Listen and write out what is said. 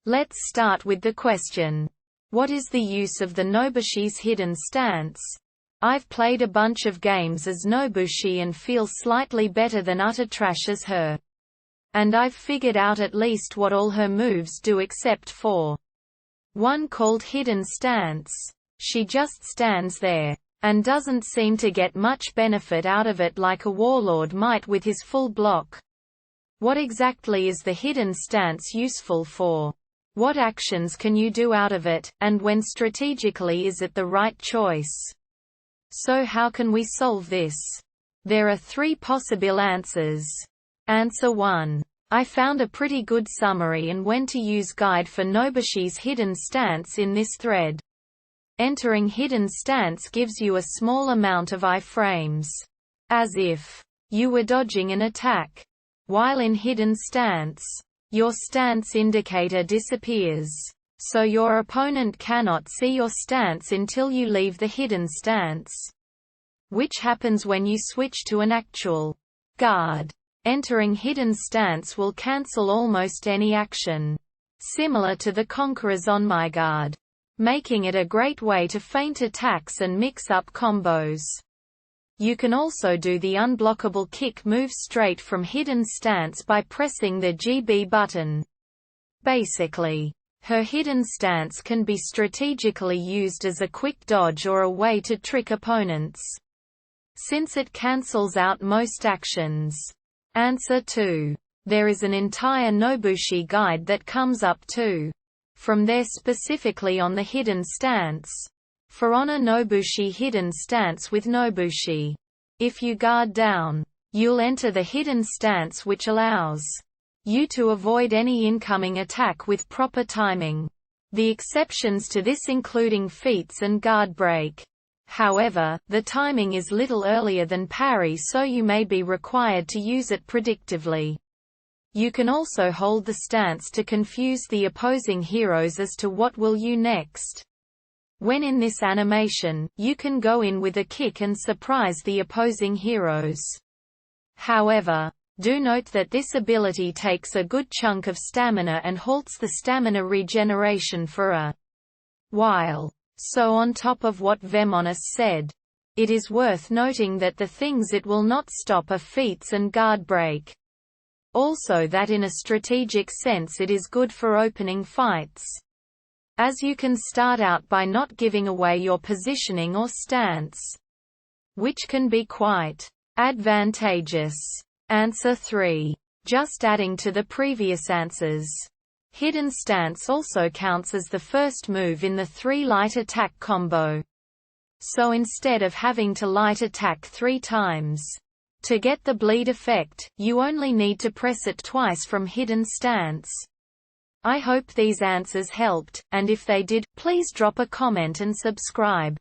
Let's start with the question. What is the use of the Nobushi's hidden stance? I've played a bunch of games as Nobushi and feel slightly better than utter trash as her. And I've figured out at least what all her moves do except for one called hidden stance. She just stands there, and doesn't seem to get much benefit out of it like a warlord might with his full block. What exactly is the hidden stance useful for? What actions can you do out of it, and when strategically is it the right choice? So how can we solve this? There are 3 possible answers. Answer 1. I found a pretty good summary and when to use guide for Nobushi's hidden stance in this thread. Entering hidden stance gives you a small amount of iframes. As if you were dodging an attack. While in hidden stance, your stance indicator disappears. So your opponent cannot see your stance until you leave the hidden stance. Which happens when you switch to an actual guard. Entering hidden stance will cancel almost any action. Similar to the Conqueror's on my guard. Making it a great way to feint attacks and mix up combos. You can also do the unblockable kick move straight from hidden stance by pressing the GB button. Basically, her hidden stance can be strategically used as a quick dodge or a way to trick opponents, since it cancels out most actions. Answer 2. There is an entire Nobushi guide that comes up too. From there specifically on the hidden stance. For on a Nobushi hidden stance with Nobushi, if you guard down, you'll enter the hidden stance which allows you to avoid any incoming attack with proper timing. The exceptions to this including feats and guard break. However, the timing is little earlier than parry so you may be required to use it predictively. You can also hold the stance to confuse the opposing heroes as to what will you next. When in this animation, you can go in with a kick and surprise the opposing heroes. However, do note that this ability takes a good chunk of stamina and halts the stamina regeneration for a while. So on top of what Vemonis said, it is worth noting that the things it will not stop are feats and guard break. Also that in a strategic sense it is good for opening fights, as you can start out by not giving away your positioning or stance, which can be quite advantageous. Answer 3. Just adding to the previous answers. Hidden stance also counts as the first move in the 3 light attack combo. So instead of having to light attack 3 times to get the bleed effect, you only need to press it twice from hidden stance. I hope these answers helped, and if they did, please drop a comment and subscribe.